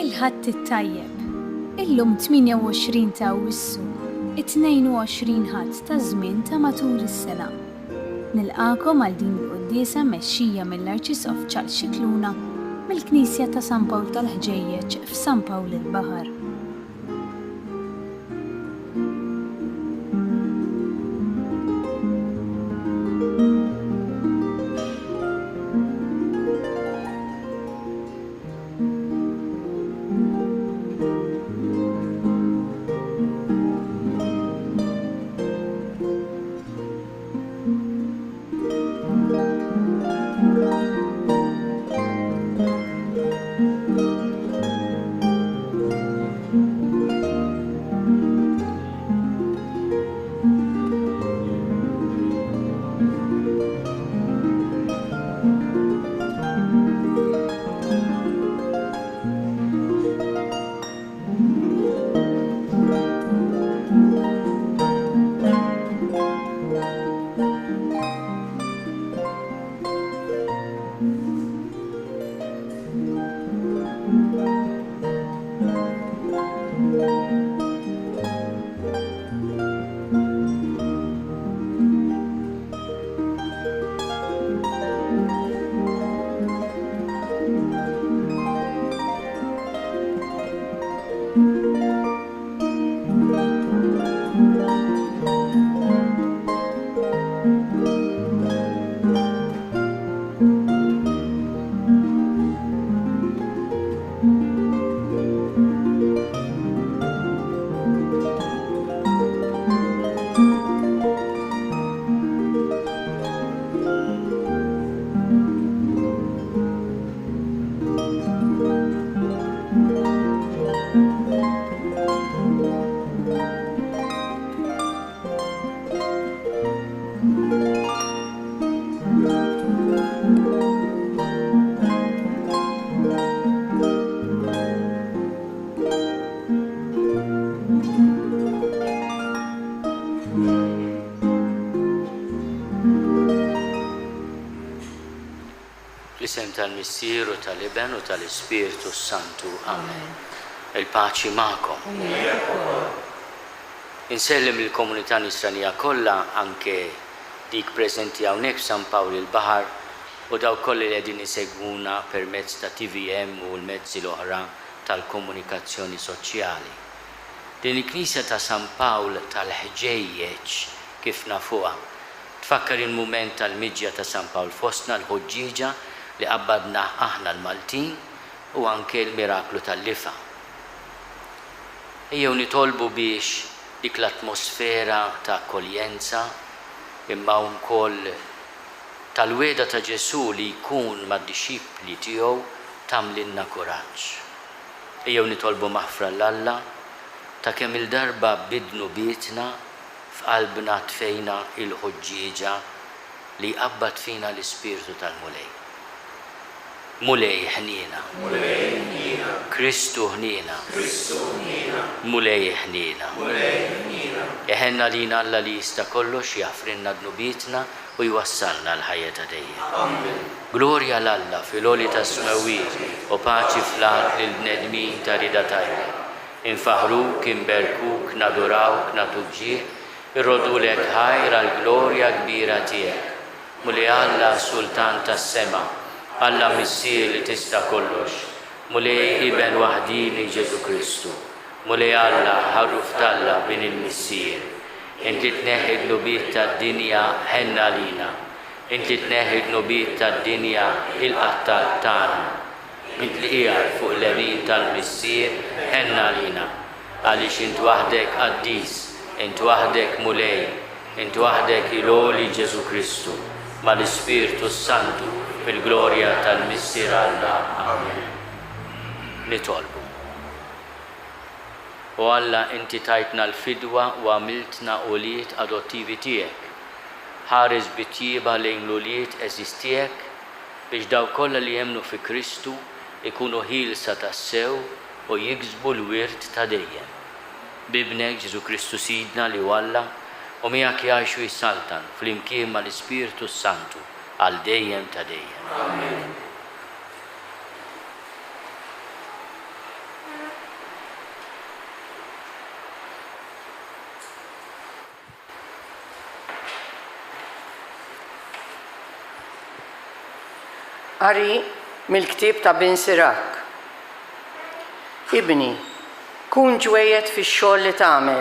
Il-ħadd it-tajjeb. Illum 28 ta' Awwissu, it-22 ħadd ta' żmien ta' matul is-sena. Nilqakom għal din il-quddiesa mexxija mill-Arċisqof Charles Scicluna mill-Knisja ta' San Pawl tal-Ħġejjeġ f'San Pawl il-Baħar. Fl-isem tal-Missieru tal-Iben u tal-Ispiritu Santu. Amen. Il-paċi ma'kom. Insellem il-komunità nisranija kollha, anke dik preżenti hawnhekk f'San Pawl il-Baħar u daw kollha li qegħdin isegwuna permezz ta' TVM u l-mezzi l-oħra tal-komunikazzjoni soċjali. Din il-Knisja ta' San Pawl tal-Ħġejjeġ kif nafuha tfakkar il-mument tal-miġja ta' San Pawl fostna l-ħoġġieġa li qabbadna aħna l-Maltin u anke l-miraklu tal-lifa. Ejjew nitolbu biex dik l-atmosfera ta' akkoljenza imma wkoll tal-weda ta' Ġesu li jkun mad-dixxipli tiegħu tagħmlilna kuraġġ. Ejjew nitolbu maħfra l-Alla ta' kemm il-darba bidnu bietna f'qalbna tfejna il-ħoġġieġa li qabbad fina l-Ispirtu tal-Mulej. Mulej ħnina. Kristu ħnina. Mulej ħnina. Eħenna lina Alla li jista' kollox jaffrinna dnubietna u jwassalna l-ħajja ta' dejjem. Glorja l-Alla fil-oli ta' smewwiet u paċi fl-art lil-bnedmin ta' rida tajba. Infaħruk, inberkuk, nadurawk, natuk ġieħ, irrodulek ħajra l-glorja kbira tiegħek. Mulej Alla Sultan tas-sema, Alla Missier li tista' kollox, mulej Iben waħdini Ġesu Kristu, mulej Alla ħarruf talla bin il-Missier. Inti tneħħi l-nubiet tad-dinja ħenna lina, inti tneħħi l-nubiet tad-dinja il-qattal tagħna. Inti qiegħed fuq l-emin tal-Missier ħenna lina, għaliex int waħdek qaddis, int waħdek mulej, int waħdek il-għoli Ġesu Kristu, ma l-Ispirtu Santu fil-glorja tal-Missier Alla. Amen. Nitolbu. U Alla inti tajtna l-fidwa u għamiltna uliet adottivi tiegħek. Ħares bitjieba lejn l-uliet eżistijek biex daw kollha li jemnu fi Kristu ikunu ħilsa tassew u jiksbu l-wirt ta' dejjem. Bibnek Ġesu Kristu Sidna li Alla u miegħek jgħixu jissaltan fl-imkien mal-Ispiritu Santu għal dejjem ta' dejjem. Amen. Qari mill-ktieb ta' Bin Sirak. Ibni, kun ġwejjed fix-xogħol li tagħmel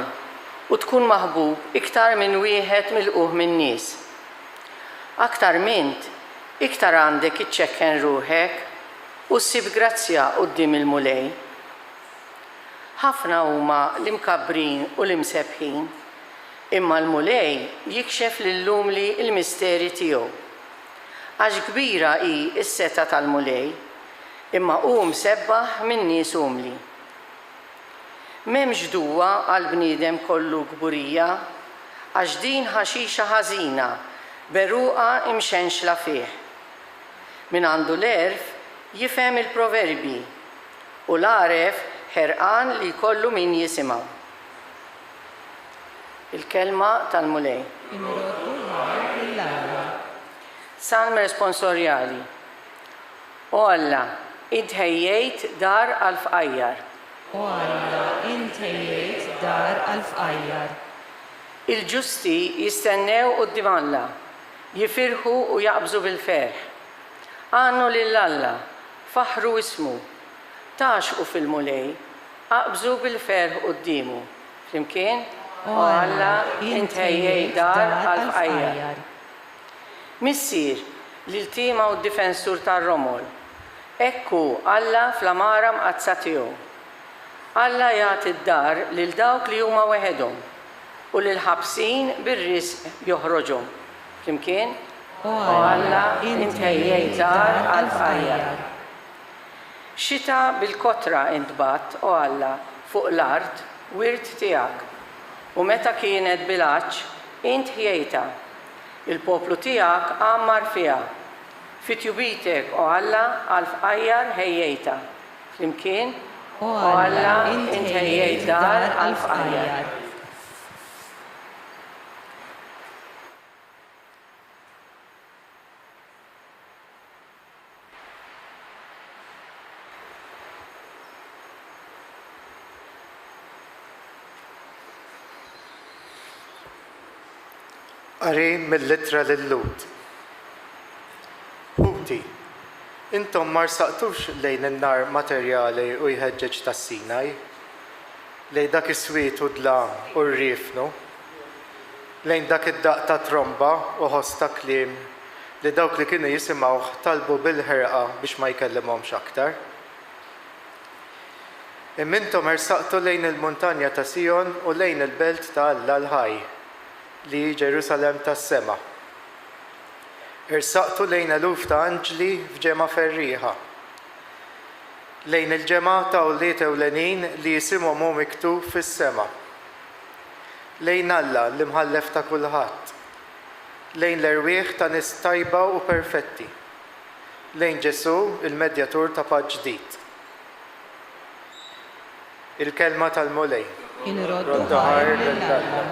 u tkun maħbub iktar minn wieħed mill-quh min-nies. Aktar mint, iktar għandek iċċekken ruħek u ssib grazzja quddiem il-mulej. Ħafna huma l-imkabbrin u l-imsebħin, imma l-mulej jikxef lil-lumli l-misteri tiegħu. Għax kbira hi s-seta tal-mulej, imma hu msebbaħ minn nies umli. M'hemmx duwa għall-bniedem kollu kburija, għax din ħaxixa ħażina berruqa imxenxla fih. Min għandu l-erf jifhem il-proverbi u l-għaref ħerqan li jkollu min jisimgħu. Il-kelma tal-mulej. Salm responsorjali. O Alla, int ħejjejt dar għal-fqajjar. O Alla, int ħejjejt dar għal-fqajjar. Il-ġusti jistennew quddiem Alla, jifirħu u jaqbżu bil-ferħ. Għannu lill-Alla, faħru ismu, taxqu fil-mulej, aqbżu bil-ferħ quddiemu. Flimkien? O Alla, int ħejjejt dar għal-fqajjar. Missier l-tima u d-difensur tar-Romol. Ekku Alla fl-amara mqazza tiegħu. Alla jagħti d-dar lil dawk li huma weħedhom u lil ħabsin bir-risq joħroġhom. Flimkien? O Alla int ħejjejt dar għall-fqajjar. Xita bil-kotra intbat o Alla fuq l-art wirt tiegħek u meta kienet bil-għaġġ int ħjejta. Il-poplu tiegħek għammar fiha. Fit-tjubitek o Alla għall-fqajjar ħejjejta. Flimkien? O Alla int ħejjejt dar għall-fqajjar. Qari mill-littra lill-Lut. Ħuti, intom ma rsaqtux lejn in-nar materjali u jħeġġeġ tas-Sinaj, lejn dak is-swiet u dlam u rriefnu, lejn dak id-daq ta' tromba u ħoss ta' kliem li dawk li kienu jisimgħuh talbu bil-ħerqa biex ma jkellimhomx aktar. Imma intom rsaqtu lejn il-muntanja ta' Sion u lejn il-belt ta' Alla l-ħaj li Ġerusalem tas-sema. Irsaqtu lejn eluf ta' anġli f'ġema ferrieħa. Lejn il-ġema ta' ulliet ewlenin li jisimhom hu miktub fis-sema. Lejn Alla li mħallef ta' kulħadd. Lejn l-erwieħ ta' nies tajba u perfetti. Lejn Ġesu il-medjatur ta' paċ ġdid. Il-kelma tal-mulej. Inroddu ħajr lill-Alla.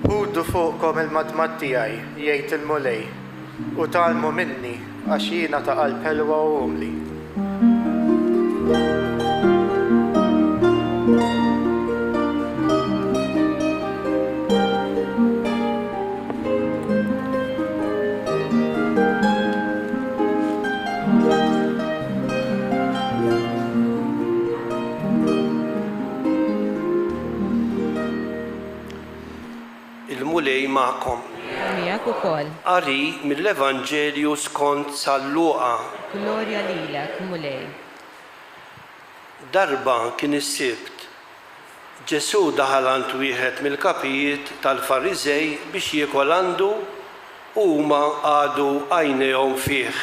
Ħuddu fuqkom il-madmad tiegħi, jgħid il-mulej, u tgħallmu minni għax jiena ta' qalb ħelwa u umli. Il-mulej magħkom. tiegħek ukoll. Qari mill-Evanġelju skont San Luqa. Glorja lilek, Mulej. Darba kien is-sibt. Ġesu daħal għand wieħed mill-kapijiet tal-Fariżej biex jiekol għandu u huma għadu għajnejhom fih.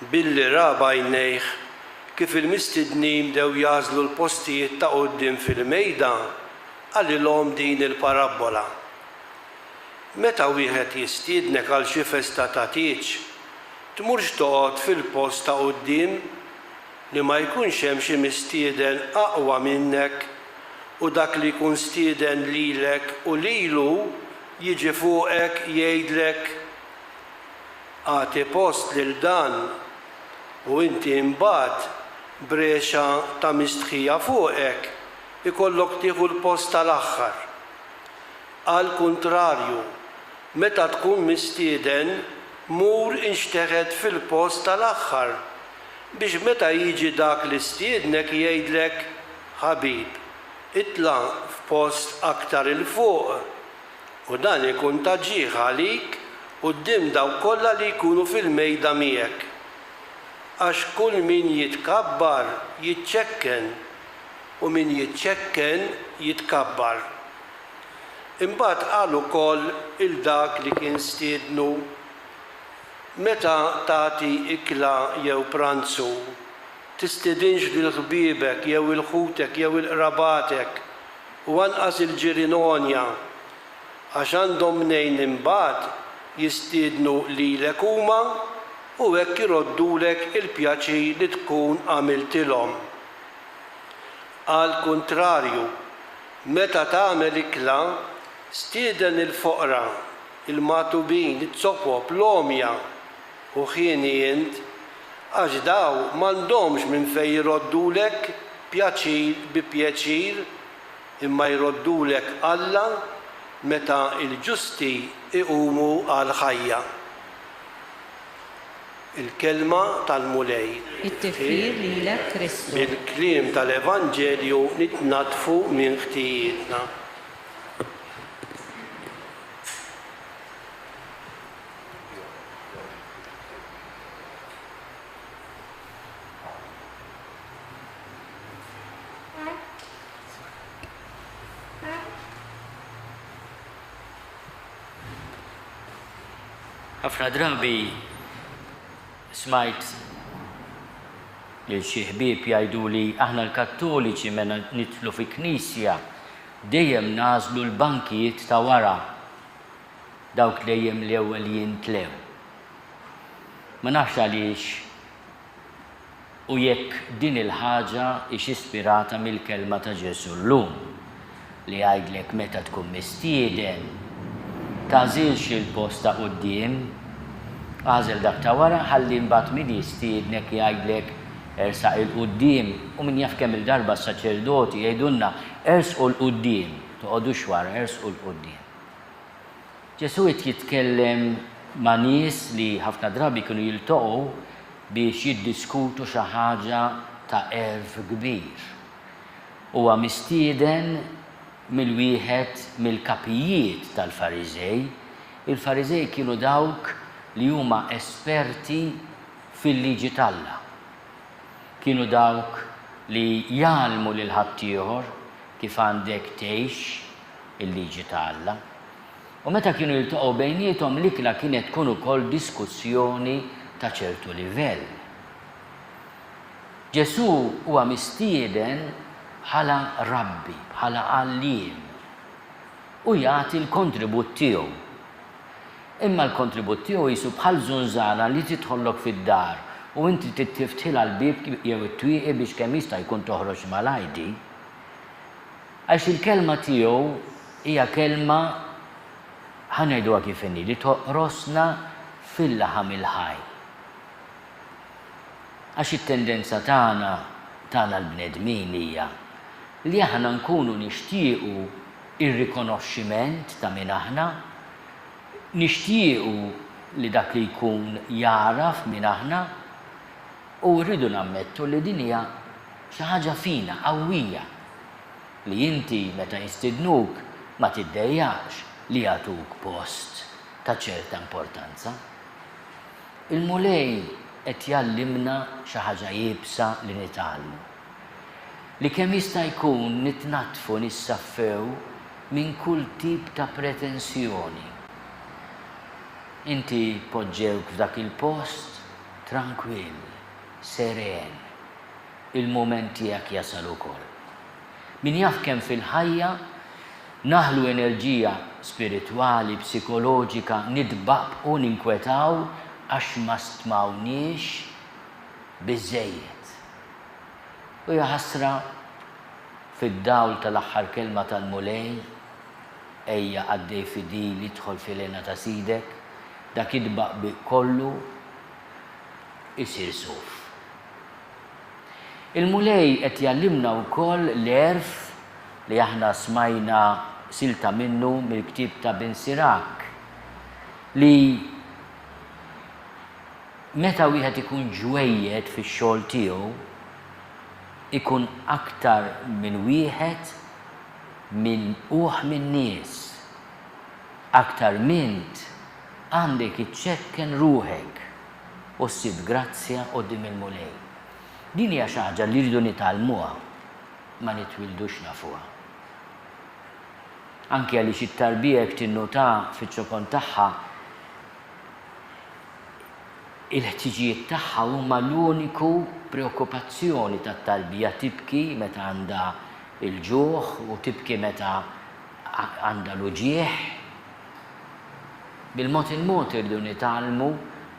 Billi raba għajnejh kif il-mistidnin bdew jażlu l-postijiet ta' quddiem fil-mejda għalilhom din il-parabola. Meta wieħed jistiednek għal xi festa ta' tieġ, tmurx toqgħod fil-post ta' quddiem li ma jkunx hemm xi mistieden aqwa minnek u dak li jkun stieden lilek u lilu jiġi fuqek jgħidlek għati post lil dan u inti mbagħad brexa ta' mistħija fuqek ikollok tieħu l-post tal-aħħar. Għal kuntrarju, meta tkun mistieden mur inxteħed fil-post tal-aħħar biex meta jiġi dak li stiednek jgħidlek ħabib, itla f'post aktar il-fuq u dan ikun taġġieħ għalik quddiem dawk kollha li jkunu fil-mejda miegħek. Għax kull min jitkabbar jiċċekken u min jiċċekken jitkabbar. Imbagħad qal ukoll il dak li kien stiednu meta tagħti ikla jew pranzu tistidinx lil ħbiebek jew il-ħutek jew il-qrabatek u anqas il-ġirinonja għax għandhom mnejn imbagħad jistiednu lilek huma u hekk iroddulek il-pjaċir li tkun għamiltilhom. Għal kuntrarju, meta tagħmel ikla, stieden il-foqra, il-matubin, it-soqob, l-omja u ħienijent, għax daw m'għandhomx minn fejn jiroddulek pjaċir bi pjaċir imma jroddulek Alla meta il-ġusti iqumu għal ħajja. Il-kelma tal-Mulej. It-tifkir lilek Kristu. Bil-kliem tal-Evanġelju nitnatfu minn ħtijietna. Ħafna drabi smajt li xi ħbieb jgħiduli aħna l-Kattoliċi meta nidħlu fi knisja dejjem nażlu l-bankijiet ta' wara dawk dejjem l-ewwel jintlew. Ma nafx għaliex u jekk din il-ħaġa hix ispirata mill-kelma ta' Ġesu llum li jgħidlek meta tkun mistieden tażilx il-post ta' quddiem, għażel dak ta' wara ħalli mbagħad min jistiednek jgħidlek ersaq il-quddiem u min jaf kemm il-darba s-saċerdoti jgħidulna ersqu l-quddiem, toqgħodux wara ersqu l-quddiem. Ġesu qed jitkellem ma' nies li ħafna drabi kienu jiltaqgħu biex jiddiskutu xi ħaġa ta' erf kbir. Huwa mistieden mill-wieħed mill-kapijiet tal-Fariżej. Il-Fariżej kienu dawk li huma esperti fil-liġi tal-Alla. Kienu dawk li jgħallmu lil ħaddieħor kif għandek tgħix il-liġi tal-Alla. U meta kienu jiltaqgħu bejniethom l-ikla kienet tkun ukoll diskussjoni ta' ċertu livell. Ġesu huwa mistieden bħala rabbi, bħala għalliem u jagħti l-kontribut tiegħu. Imma l-kontribut tiegħu jisu bħal żunżana li tidħollok fid-dar u inti tittiftilha l-bieb jew it-twieqi biex kemm jista' jkun toħroġ mal-għajdi. Għax il-kelma tiegħu hija kelma ħanejduha kif inhi li toqrosna fil-laħam il-ħaj. Għax it-tendenza tagħna l-bnedmin hija li aħna nkunu nixtiequ ir-rikonoxximent ta' min aħna, nixtiequ li dak li jkun jaraf min aħna u rridu nammettu li din hija xi ħaġa fina qawwija li inti meta jistidnuk ma tiddejjaqx li jagħtuk post ta' ċerta importanza. Il-mulej qed jallimna xi ħaġa jibsa li nitgħallmu. Li kemm jista' jkun nitnatfu nissaffew minn kull tip ta' pretensjoni. Inti poġġewk f'dak il-post tranquill, seren, il-moment tiegħek jasal ukoll. Min jaf kemm fil-ħajja naħlu enerġija spiritwali, psikoloġika, nidbaq u ninkwetaw għax ma stmawniex biżejjed. U jaħasra fid-dawl tal-aħħar kelma tal-mulej, ejja għaddej fidi li tħol fil-ena ta' sidek, dak idbaq bi kollu isir suf. Il-mulej qed jallimna wkoll l-erf li aħna smajna silta minnu mill-ktieb ta' Bin Sirak li meta wieħed ikun ġwejjed fix-xogħol tiegħu ikun aktar minn wieħed minn minn nies. Aktar mint għandek iċċekken ruħek u ssib grazzja quddiem il-mulej. Din hija xi ħaġa li rridu nitgħallmuha ma nitwildux nafuha. Anke għaliex it-tarbija jekk tinnota fiċ-ċokon tagħha il-ħtiġijiet tagħha huma l-uniku preokkupazzjoni tat-tarbija tibki meta għandha il-ġuħ u tibki meta għandha l-uġieħ. Bil-mod il-mod irridu nitgħallmu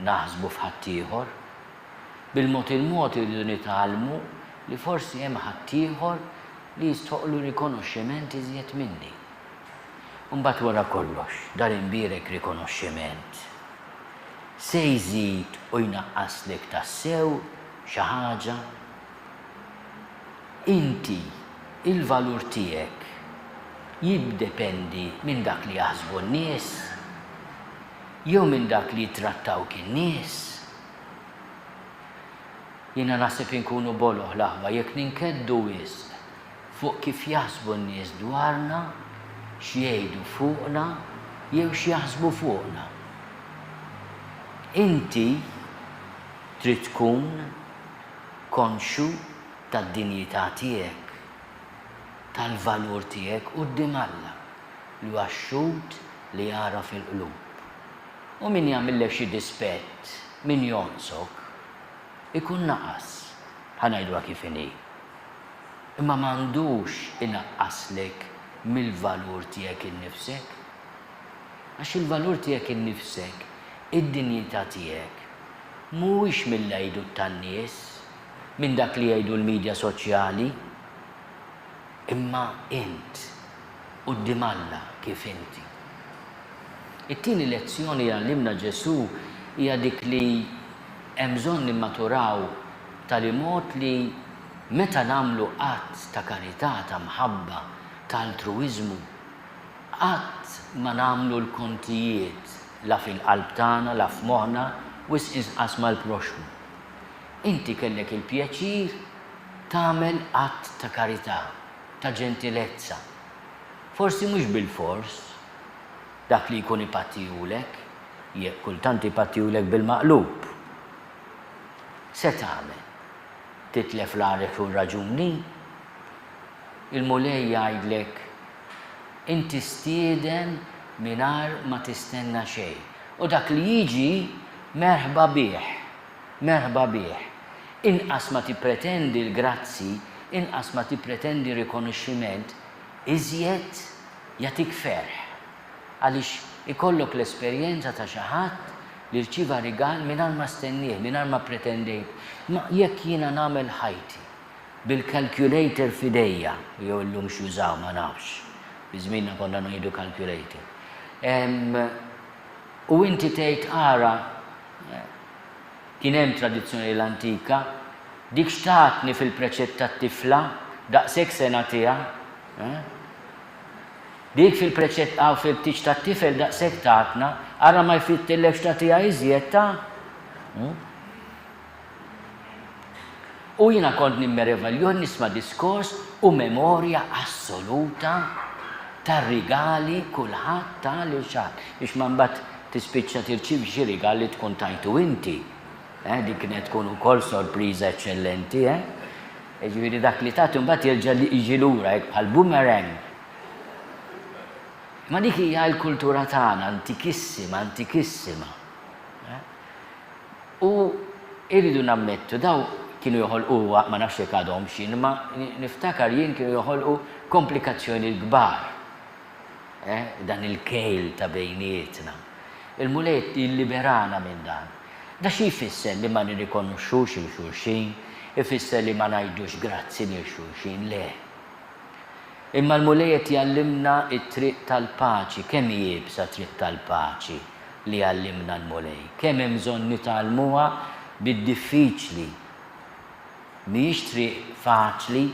naħsbu f'ħaddieħor. Bil-mod il-mod irridu nitgħallmu li forsi hemm ħaddieħor li jistoqlu rikonoxximent iżjed minni. Mbagħad wara kollox, dar imbierek rikonoxximent se jżid u jnaqqaslek tassew xi ħaġa. Inti il-valur tiegħek jiddependi minn dak li jaħsbu n-nies jew minn dak li jitrattawk in-nies. Jiena naħseb inkunu boloħ l-aħwa jekk ninkeddu wisq fuq kif jaħsbu n-nies dwarna, x'jgħidu fuqna jew x'jaħsbu fuqna. Inti trid tkun konxu tad-dinjità tiegħek, tal-valur tiegħek quddiem Alla li huwa x-xhud li jara fil-qlub. U min jagħmillek xi dispett, min jonsok, ikun naqas, ħanajdwa kif inhi. Imma m'għandux inaqqaslek mill-valur tiegħek innifsek. Għax il-valur tiegħek innifsek, id-dinjità tiegħek mhuwiex mill-għajdu tan-nies, minn dak li jgħidu l-midja soċjali, imma int quddiem Alla kif inti. It-tieni lezzjoni li għallimna Ġesu hija dik li hemm bżonn nimmaturaw tal-imod li meta nagħmlu qatt ta' karità, ta' mħabba, ta' altruiżmu, qatt ma nagħmlu l-kontijiet la fil-qalb tagħna, la f'moħħna, wis inqas mal-proxmu. Inti kellek il-pjaċir tagħmel qatt ta' karità, ta' ġentilezza. Forsi mhux bil-fors, dak li jkun ipattijulek, jekk kultant ipattijulek bil-maqlub. Se tagħmel? Titlef l-għarek u raġuni? Il-mulej jgħidlek inti stieden mingħajr ma tistenna xejn. U dak li jiġi merħba bih, merħba bih. Inqas ma tippretendi l-grazzi, inqas ma tippretendi rikonoxximent, iżjed jagħtik ferħ. Għaliex ikollok l-esperjenza ta' xi ħadd li rċieva rigal mingħajr ma stennieh, mingħajr ma pretendejt. Ma jekk jiena nagħmel ħajti bil-calculator f'idejja, jew illum xużaw ma nafx. Biżminna konna ngħidu calculator. U inti tgħid ara kien hemm tradizzjoni l-antika, dik xtatni fil-preċett tat-tifla, daqshekk se nagħtiha. Dik fil-preċett għaw fil-tiċ tat-tifel daqshekk tatna, ara ma jfittillekx tagħtiha iżjed ta'. U jiena kont nimmerevaljon nisma' diskors u memorja assoluta tar-rigali kulħadd ta' lil xatt. Biex ma mbagħad tispiċċa tirċiv xi rigal li tkun tajtu inti. Dik kienet tkun ukoll sorpriża eċċellenti, Ġifieri dak li tagħti mbagħad jerġa' jiġi lura hekk bħal boomerang. Ma dik hija l-kultura tagħna antikissima. U irridu nammettu daw kienu joħolqu ma nafx hekk għadhom x'in, ma niftakar jien kienu joħolqu komplikazzjoni kbar. Dan il-kejl ta' bejnietna. Il-Mulej illiberana minn dan. Da xi jfisser li ma nirrikonoxxux il-xulxin, ifisser li ma ngħidux grazzi lil xulxin, le. Imma l-Mulej qed jallimna t-triq tal-paċi, kemm jibsa triq tal-paċi li għallimna l-Mulej. Kemm hemm bżonn nitgħallmuha bid-diffiċli. Mhijiex triq faċli,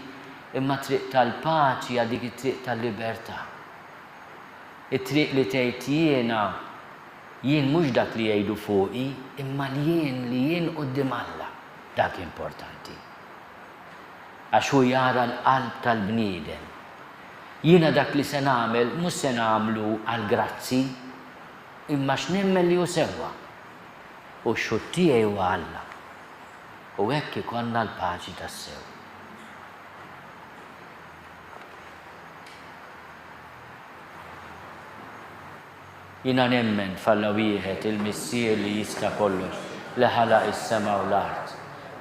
imma triq tal-paċi hija dik it-triq tal-libertà. It-triq li tgħid jien mhux dak li jgħidu fuqi, imma li jien quddiem Alla. Dak importanti. Għax hu jara l-qalb tal-bniedem. Jiena dak li se nagħmel mhux se nagħmlu għal grazzi, imma x'nemmen li hu sewwa. U x-xogħol tiegħi huwa Alla. U hekk ikollna l-paċi tas-sew. Jiena nemmen f'Alla wieħed il-Missier li jista' kollox li ħalaq is-sema u l-art.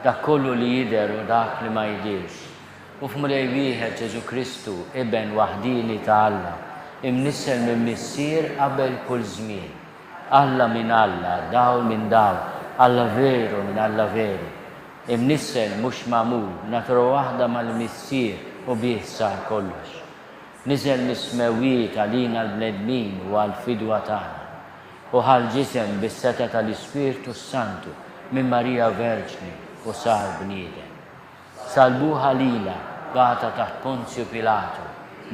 Dak kollu li jidher u dak li ma jidhirx. U f'Mulej wieħed Ġesu Kristu, Ibn waħdini ta' Alla, imnissel minn Missier qabel kull żmien. Alla minn Alla, dawl minn dawl, Alla veru minn Alla veru. Imnissel mhux magħmul, natura waħda mal-Missier u bih sar kollox. Niżel mismewiet għalina l-bnedmin u għal-fidwa tagħna. U ħal-ġisem bis-seta tal-Ispirtu Santu minn Marija Verġni u sar bniedem. Salbuha lila għata taħt Ponzju Pilatu,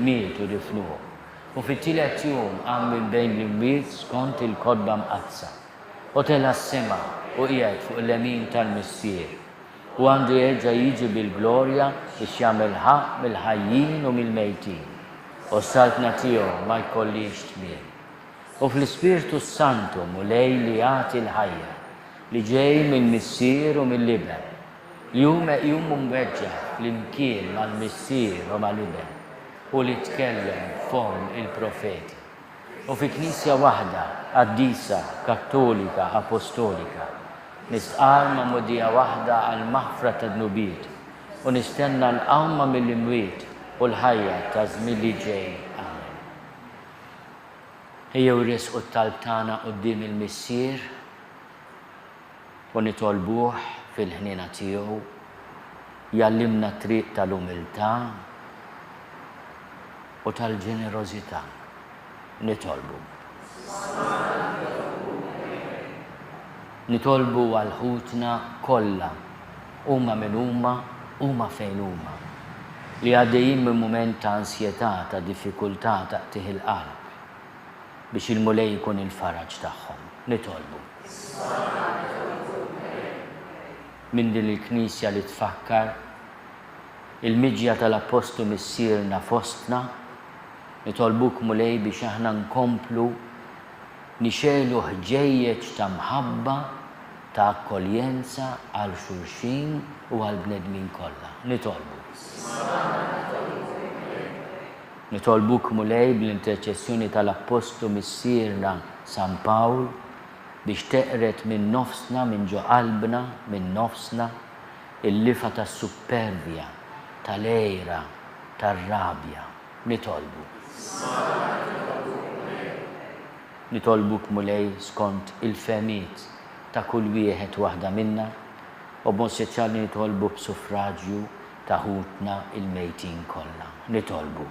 mietu difnuhu. U fit-tielet jum qam minn bejn l-imwiet skont il-kodba mqazza. U tela s-sema u qiegħed fuq l-lemin tal-Missier. U għandu jerġa' jiġi bil-glorja biex jagħmel ħaq mill-ħajjin u mill-mejtin. U s-saltna tiegħu ma jkollix tmiem. U fl-Ispirtu Santu Mulej li jagħti l-ħajja li ġej mill-Missier u mill-Liber. Li jum mweġġa fl-imkien mal-Missier u mal-Liber u li tkellem form il-profeti. U fi knisja waħda, qaddisa, kattolika, apostolika, nistqar ma' modija waħda għal-maħfra ta' dnubiet u nistenna l-qawma mill-imwiet u l-ħajja ta' żmien li ġej. Amen. Ejjew risqu t-talb tagħna quddiem il-Missier u nitolbuh fil-ħnina tiegħu jallimna t-triq tal-umiltà u tal-ġenerożità. Nitolbu. Nitolbu għal ħutna kollha huma minn huma fejn huma li għaddejjin minn mument ta' ansjetà, ta' diffikultà taqtih il-qalb biex il-Mulej jkun il-faraġ tagħhom. Nitolbu. Minn din il-Knisja li tfakkar il-miġja tal-Apostlu missierna fostna, nitolbuk Mulej biex aħna nkomplu nixelu ħġejjeġ ta' mħabba, ta' akkoljenza għal xulxin u għal bnedmin kollha. Nitolbu. Nitolbuk Mulej bl-interċessjoni tal-Apostlu missierna San Pawl biex teqret minn nofsna, minn ġo qalbna, minn nofsna, il-lifa tas-supervja, tal-ejra, tar-rabja. Nitolbu. Nitolbuk Mulej skont il-femiet ta' kull wieħed waħda minna u b'mod speċjali nitolbu b'suffraġġju ta' ħutna il-mejtin kollha. Nitolbu.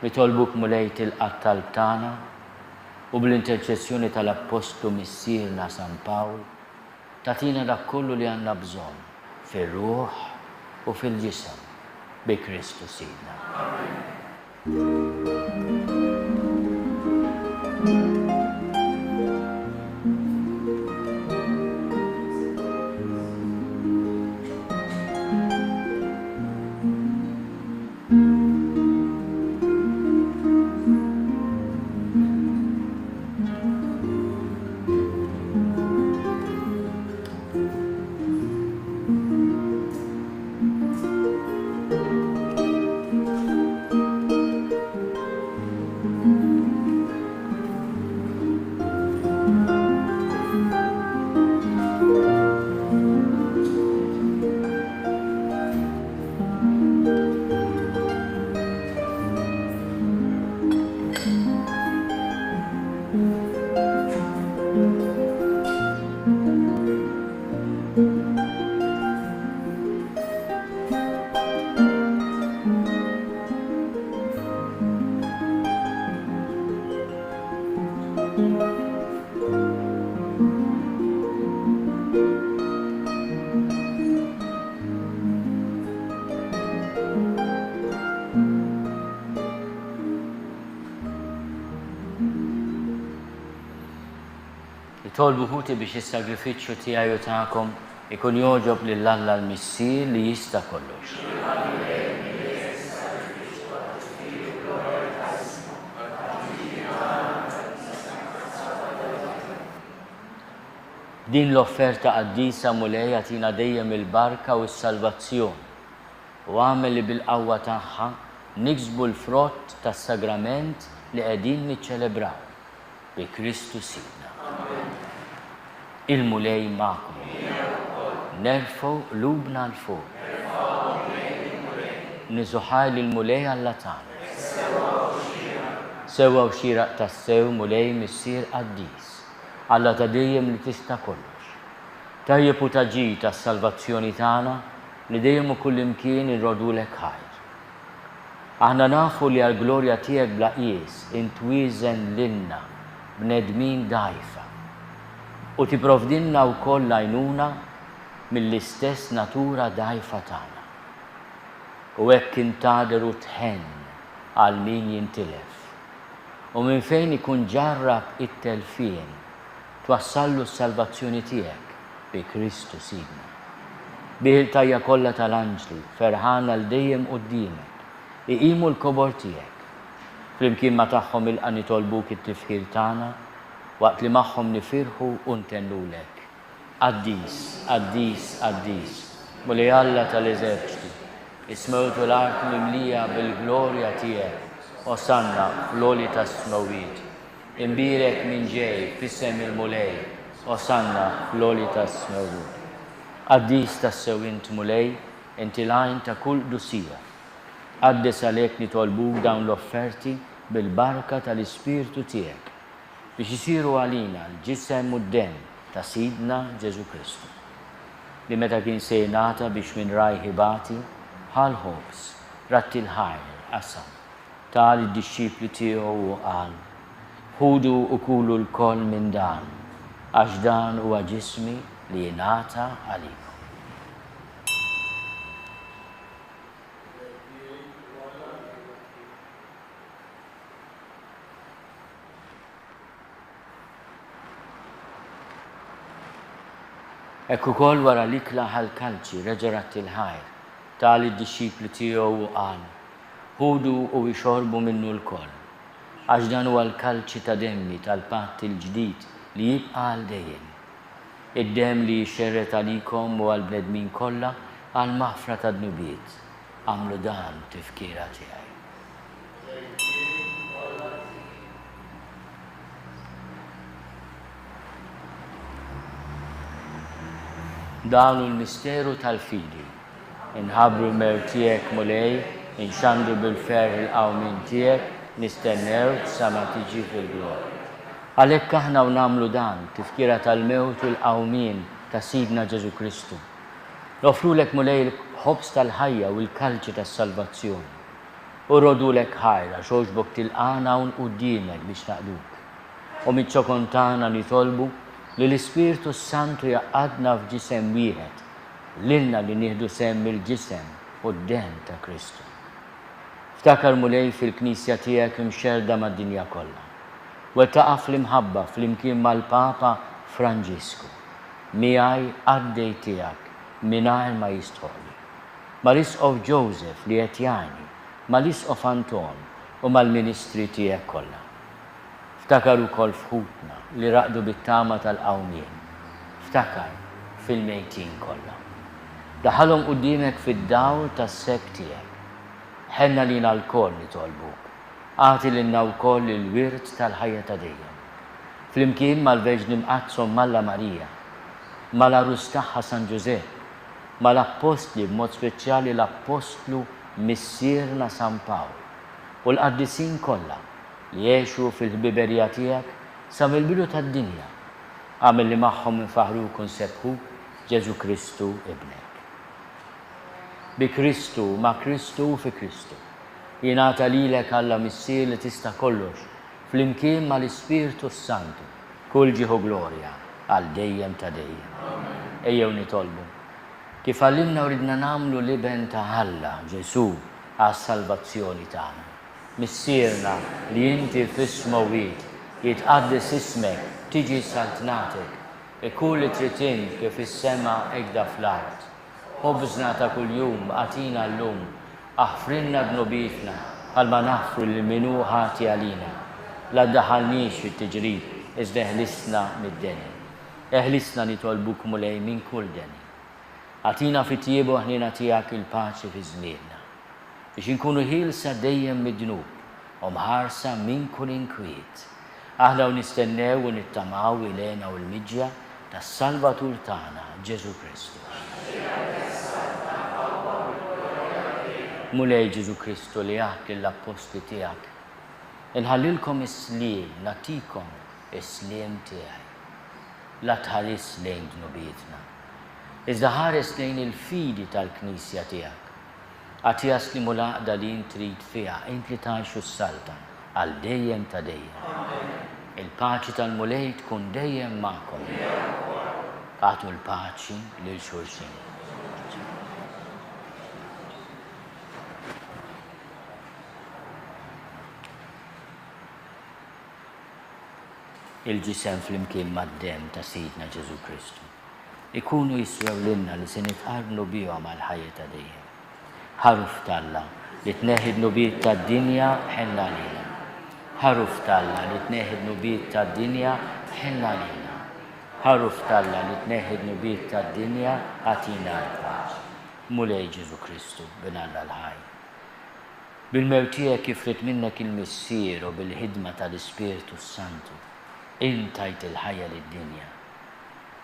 Nitolbuk Mulej tilqa' talb tagħna u bl-interċessjoni tal-Apostlu missierna San Pawl tagħtina dak kollu li għandna bżonn fir-ruħ u fil-ġisem bi Kristu Sidna. Tolbu ħuti biex is-sagrifiċċju tiegħi u tagħkom ikun joġob lill-Alla l-Missier li jista' kollox. Din l-offerta qaddisa mulej jagħtina dejjem il-barka u s-salvazzjoni u għamel li bil-qawwa tagħha niksbu l-frott tas-sagrament li qegħdin niċċelebraw bi Kristu Sidna. Il-mulej magħkom. Nerfgħu qlubna l fuq. Niżuħaj lill-mulej Alla tagħna. Sewwa u xieraq tas-sew mulej missier qaddis. Alla ta' dejjem li tista' kollox. Tajjeb u taġi tas-salvazzjoni tagħna li dejjem u kullimkien irrodulek ħajr. Aħna nafu li għall-glorja tiegħek bla qies intwieżen lilna bnedmin dgħajfa u tipprovdilna wkoll għajnuna mill-istess natura dgħajfa tagħna. U hekk intader u tħenn għal min jintilef. U minn fejn ikun ġarrab it-telfien twassallu s-salvazzjoni tiegħek bi Kristu Sidna. Bih il-tajja kollha tal-anġli ferħana l dejjem quddiemek iqimu l-kobor tiegħek. Flimkien ma tagħhom ilqa' nitolbuk it-tifħir tagħna waqt li magħhom nifirħu u ntennulek. Qaddis, qaddis, qaddis, mulej Alla tal-eżerċiti, ismewtu l-art mimlija bil-glorja tiegħek, osanna fl-oli tas-smawiet. Imbirek minn ġej fissem il-mulej, osanna fl-oli tas-smawiet. Qaddis tas-sew int mulej, inti lajn ta' kull dusija. Qaddes għalhekk nitolbuk dawn l-offerti bil-barka tal-Ispirtu tiegħek biex isiru għalina l-ġisem u d-dem ta' Sidna Ġesu Kristu. Li meta kien se jingħata biex minn raj ħibati bħal ħobs ratti l-ħajr qasam tal id-dixxipli tiegħu u qal ħudu u kulu l-koll minn dan għax dan huwa ġismi li jingħata għalikom. Ekku kol wara l-ikla ħal-kalċi reġerat il-ħajr tal id-dixxipli tiegħu u qal ħudu u jxorbu minnu l-koll għax dan huwa l-kalċi ta' demmi tal-patt il-ġdid li jibqa' għal dejjem. Id-dem li jxerret għalikom u għal-bnedmin kollha għal maħfra ta' dnubiet. Għamlu dan tifkira tiegħi. Dawnu l-misteru tal-fidi. Inħabru l-mer tiegħek mulej, inxandru bil-fer il-qawmin tiegħek, nistennew sa ma tiġi fil-glorja. Għalhekk aħna u nagħmlu dan tifkira tal-mewt u l-qawmien ta' Sidna Ġesu Kristu. Nofrulek mulej l-ħobs tal-ħajja u l-kalċi tas-salvazzjoni. U rodulek ħajra xogħġbok tilqana hawn quddiemek biex naqduk. U miċ-ċokon tagħna nitolbu li l-Ispirtu Santu jaqadna f'ġisem wieħed, lilna li nieħdu semm il-ġisem u d-dem ta' Kristu. Ftakar mulej fil-Knisja tiegħek imxerda mad-dinja kollha. Wettaqa' fl-imħabba flimkien mal-Papa Franġisku. Miegħi għaddej tiegħek mingħajr ma jistħolli. Mal-Isqof Joseph li qed jgħinni, mal-Isqof Anton u mal-Ministri tiegħek kollha. Ftakar ukoll f'ħutna li raqdu bit-tama tal-qawmien. Ftakar fil-mejtin kollha. Daħalhom quddiemek fid-dawl tas-seb tiegħek. Ħenna lina l-koll nitolbuk. Għati lilna wkoll il-wirt tal-ħajja ta' dejjem. Flimkien mal-Verġni Mqazzom Malla Marija, mal-Arus tagħha San Ġusepp, mal-Appostli b'mod speċjali l-Apostlu Missierna San Pawl u l-qaddisin kollha li jgħixu fil-ħbiberija tiegħek sa mill-bidu tad-dinja. Għamel li magħhom infaħruk u nsebħuk Ġesu Kristu ibnek. Bi Kristu, ma' Kristu fi Kristu. Jingħata lilek Alla Missier li tista' kollox flimkien mal-Ispirtu Santu kull ġieħu glorja għal dejjem ta' dejjem. Ejjew nitolbu. Kif għallimna u ridna nagħmlu liben ta' Alla Ġesu għas-salvazzjoni tagħna. Missierna li inti fis-smawiet jitqaddis ismek tiġi saltnatek, kull li tritin kif is-sema ekda fl-art. Ħobżna ta' kuljum għatina l-lum, aħfrinna b'nobitna, għalma naħfru l-minu ħati għalina. La daħalniex fit-tiġrib, iżda eħlisna mid-deni. Eħlisna nitolbuk mulej minn kull deni. Għatina fit-tiebu ħnina tijak il-paċi fi żmienna. Biex inkunu ħilsa dejjem mid-dnub u mħarsa minn kull inkwiet. Aħna u nistennew u nittamaw il-ena u l-midġa tas-Salvatur tagħna Ġesu Kristu. Mulej Ġesu Kristu li għat l-apposti tijak. Inħallilkom is-slim, natikom is-slim tijaj. La tħares lejn dnubietna. Iżda ħares lejn il-fidi tal-Knisja tijak. Għatijas li mulaqda li intrid fija, int li taħxu s-salta, għal dejjem ta' dejjem. Il-paċi tal-mulej tkun dejjem ma'kom. Għatu l-paċi lil xulxin. Il-ġisem fl-imkien mad-dem ta' Sidna Ġesu Kristu. Ikunu jiswew l-inna li se nitqarnu bihom għal ħajja ta' dejjem. Ħaruf talla li tneħid nubiet tad-dinja ħenna lina. Ħaruf talla li tneħid nubiet tad-dinja ħenna lina. Ħaruf talla li tneħid nubiet tad-dinja għatina l-paċi. Mulej Ġesu Kristu binalla l-ħaj. Bil-mewtijek kifrit minnek il-missier u bil-ħidma tal-Ispiritu Santu. Intajt il-ħajja lid-dinja.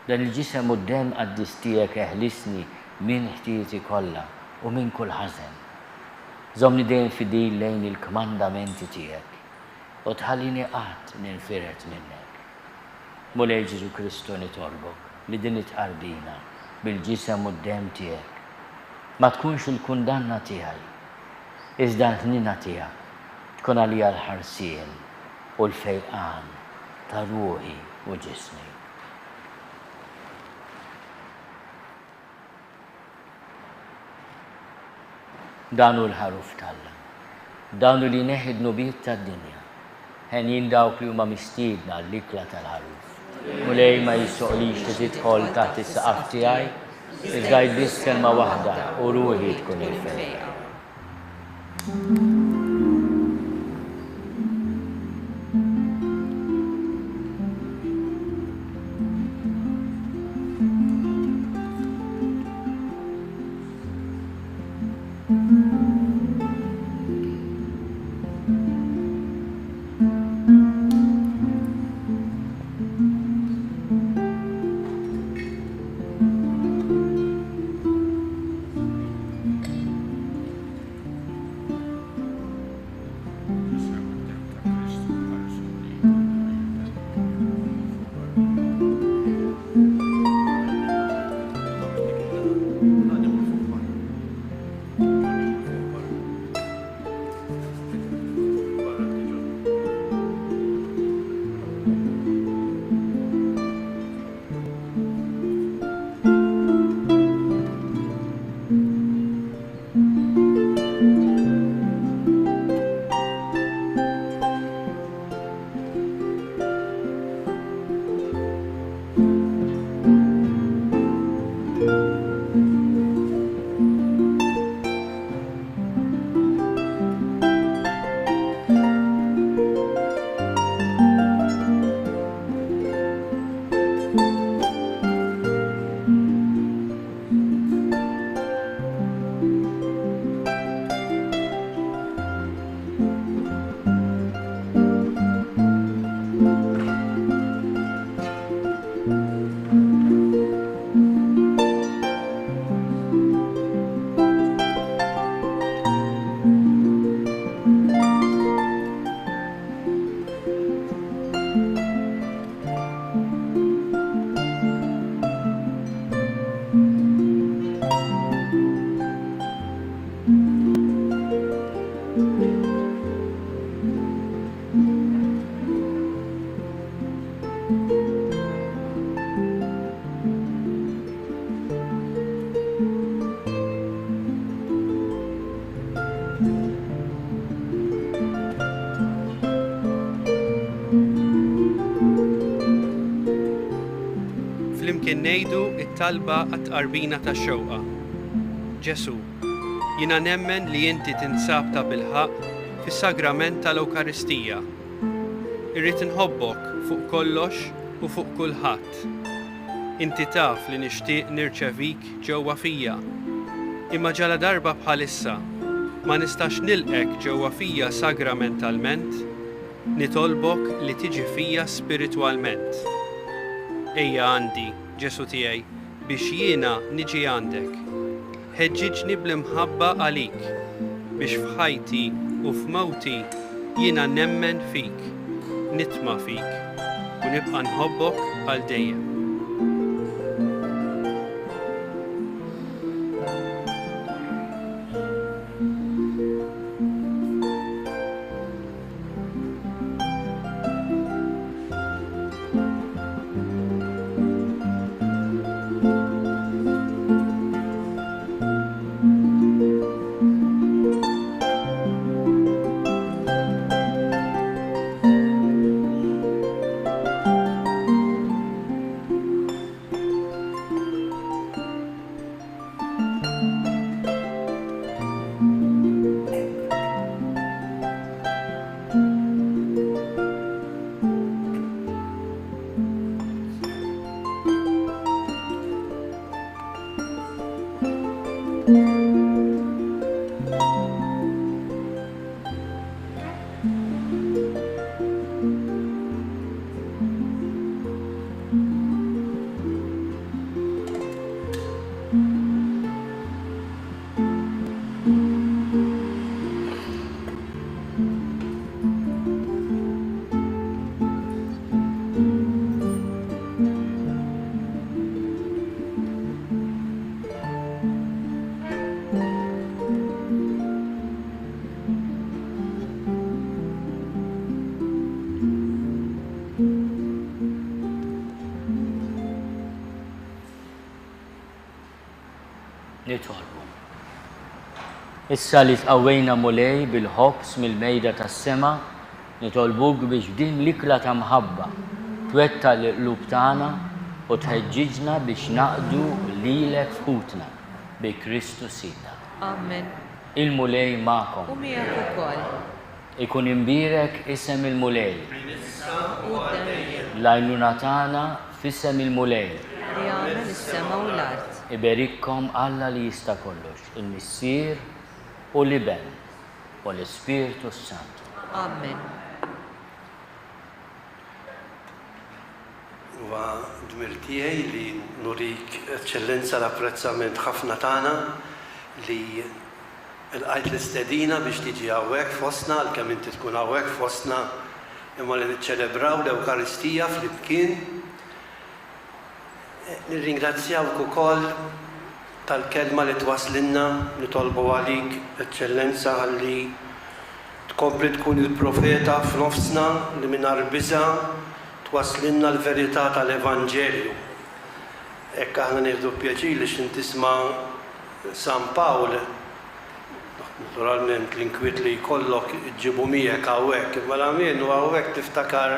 Dan il-ġisem u d-dem għaddistijek eħlisni minn ħtieti kollha u minn kull ħażen. Żomni dejjem fidil lejn il-kmandamenti tiegħek u tħallini qatt ninfiret minnek. Mulej Ġesu Kristu nitolbok li din itqarbina bil-ġisem u d-dem tiegħek. Ma tkunx il-kundanna tiegħi, iżda l-ħnina tiegħek tkun għalija l-ħarsien u l-fejqan ta' ruħi u ġismi. Danu l-ħaruf talla. Danu li neħid nubiet tad-dinja. Ħen jindawk li huma mistiedna l-ikla tal-ħaruf. Mulej ma jissoqlix li tidħol taħt is-saqaf tiegħi, iżda jbiss kelma waħda u ruħi tkun il-fejqa. kien ngħidu t-talba għat-tqarbina tax-xewqa. Ġesu, jiena nemmen li inti tinsab ta' bilħaq fis-sagrament tal-Ewkaristija. Irrid inħobbok fuq kollox u fuq kulħadd. Inti taf li nixtieq nirċevik ġewwa fija. Imma ġala darba bħalissa ma nistax nilqek ġewwa fija sagramentalment, nitolbok li tiġi fija spiritwalment. Ejja għandi, Ġesu tiegħi, biex jiena niġi għandek. Ħeġġiġni bl-imħabba għalik, biex f'ħajti u f'mawti jiena nemmen fik, nitma' fik, u nibqa' nħobbok għal dejjem. Nitolbu. Issa li tqawwejna mulej bil-ħobs mill-mejda tas-sema, nitolbuk biex din l-ikla ta' mħabba twetta l-qlub tagħna u tħeġġiġna biex naqdu lilek f'qutna bi Kristu Sidna. Amen. Il-mulej magħkom. U miegħek ukoll. Ikun imbirek isem il-mulej. U d-demmir L-għajnuna tagħna f'isem il-mulej. li għamel is-sema u l-art. Iberikkom Alla li jista' kollox, il-Missier u l-Iben u l-Ispiritu Santu. Amen. Huwa dmir tiegħi li nurik eċċellenza l-apprezzament ħafna tagħna li lqajt l-istedina biex tiġi hawnhekk fostna għalkemm inti tkun hawnhekk fostna imma li niċċelebraw l-Ewkaristija flimkien. Nirringrazzjawk ukoll tal-kelma li twaslinna, nitolbu għalik eċċellenza ħalli tkompli tkun il-profeta f'nofsna li mingħajr biża' twaslinna l-verità tal-Evanġelju. Hekk aħna nieħdu pjaċir li x'intisma' San Pawl, naturalment l-inkwiet li jkollok iġġibu miegħek hawnhekk, imma l-għamien u hawnhekk tiftakar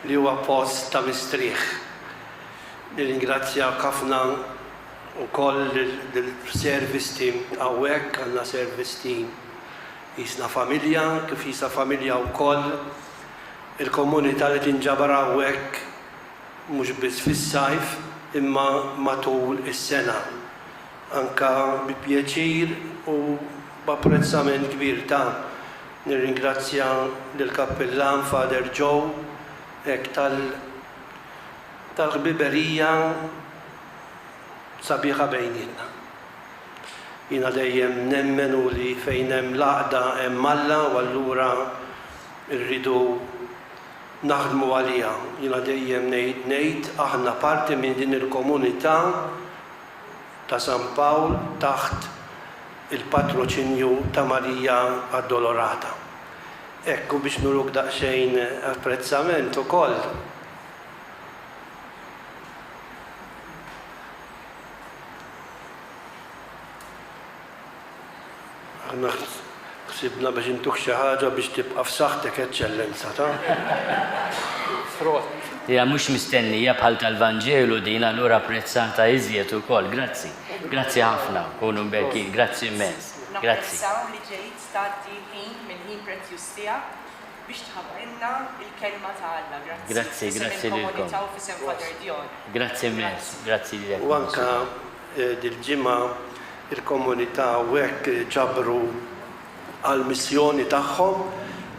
li huwa post ta' mistrieħ. Nirringrazzjak ħafna wkoll lill-service team hawnhekk, għandna service team jisna familja, kif jisna familja wkoll il-komunità li tinġabar hawnhekk mhux biss fis-sajf imma matul is-sena. Anka bi pjaċir u b'apprezzament kbir ta' nirringrazzja lill-Kappellan Father Joe hekk tal-ħbiberija sabiħa bejnietna. Jiena dejjem nemmen u li fejn hemm l-għaqda hemm Alla u allura rridu naħdmu għaliha. Jiena dejjem ngħid aħna parti minn din il-komunità ta' San Pawl taħt il-patroċinju ta' Marija Addolorata. Ekku biex nuruk daqsxejn apprezzament ukoll. Aħna ħsibna biex intuk xi ħaġa biex tibqa' f'saħħtek eċċellenza ta'. Frott. Hija mhux mistennija bħal tal-Vanġelu din allura apprezzata iżjed ukoll. Grazzi. Grazzi ħafna. Kunu mberkin. Grazzi immens. Grazzi. Napprezzaw li ġejt tagħti ħin mill-ħin prezzjuż tiegħek biex tħabrilna il-kelma ta' Alla. Grazzi lilkom. Komunità u fisem Father Dion. Grazzi immens. Grazzi lilek. U anka dil-ġimgħa il-komunità hekk ġabru għall-missjoni tagħhom,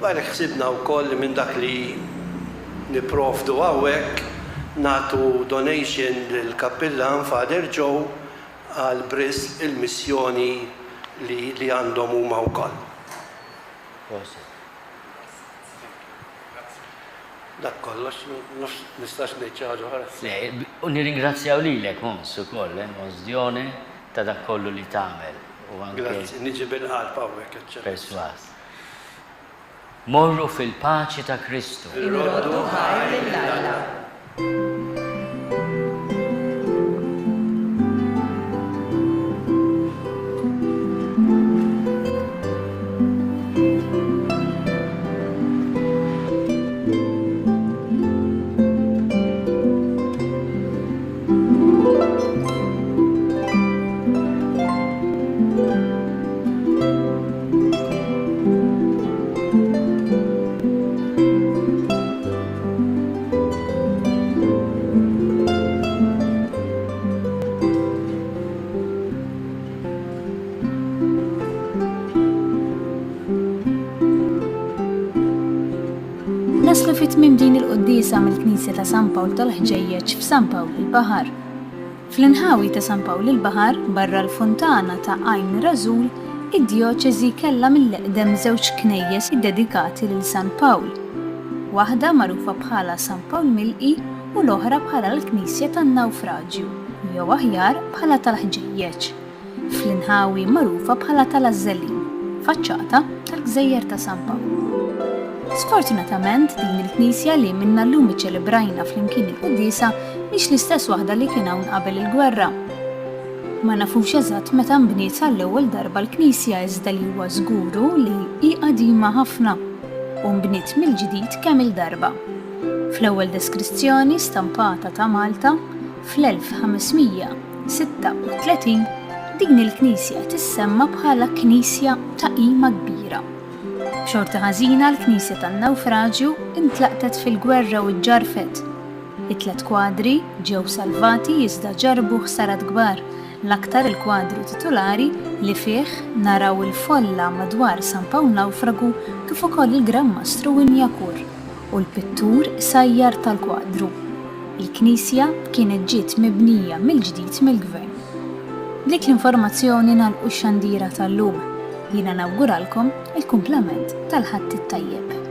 għalhekk ħsibna wkoll minn dak li nipprovdu hawnhekk nagħtu donation lill-Kappillan Father Joe għal Bris il-missjoni li għandhom huma wkoll. Dak kollox nistax ngħid xi ħaġa oħra. U nirringrazzjaw lilek Mons ukoll, Mons Dione, ta' dak kollu li tagħmel. Grazzi, niġi bil-qalb hawnhekk eċċellent. Perswas. Morru fil-paċi ta' Kristu. Inroddu ħajr lill-Alla. Naslu fit-tmiem din il-qudiesa mill-Knisja ta' San Pawl tal-Ħġejjeġ f'San Pawl il-Baħar. Fl-inħawi ta' San Pawl il-Baħar, barra l-Funtana ta' Għajn Rażul, id-djoċeżi kellha mill-eqdem żewġ knejjes iddedikati lil San Pawl. Waħda magħrufa bħala San Pawl Milqi u l-oħra bħala l-Knisja tan-Nawfraġġju, jew aħjar bħala tal-Ħġejjeġ. Fl-inħawi magħrufa bħala tal-Ażżellin, faċċata tal-Gżejjer ta' San Pawl. Sfortunatament din il-Knisja li minna llum iċċelebrajna flimkien il-qudiesa mhix l-istess waħda li kien hawn qabel il-gwerra. Ma nafux eżatt meta nbniet għall-ewwel darba l-Knisja iżda li huwa żguru li hi qadima ħafna u nbniet mill-ġdid kemm il-darba. Fl-ewwel deskrizzjoni stampata ta' Malta fl-1536 din il-Knisja tissemma bħala Knisja ta' qima kbira. B'xorta ħażina l-Knisja tan-Nawfraġġju intlaqtet fil-gwerra u ġġarfet. It-tlet kwadri ġew salvati iżda ġarbu ħsarat kbar, l-aktar il-kwadru titolari li fih naraw il-folla madwar San Pawl Nawfragu kif ukoll il-Gran Mastru Injakur u l-pittur sajjar tal-kwadru. Il-Knisja kienet ġiet mibnija mill-ġdid mill-Gvern. Dik l-informazzjoni nagħlqu x-xandira tal-lum. Jiena nawguralkom il-kumplament tal-ħadd it-tajjeb.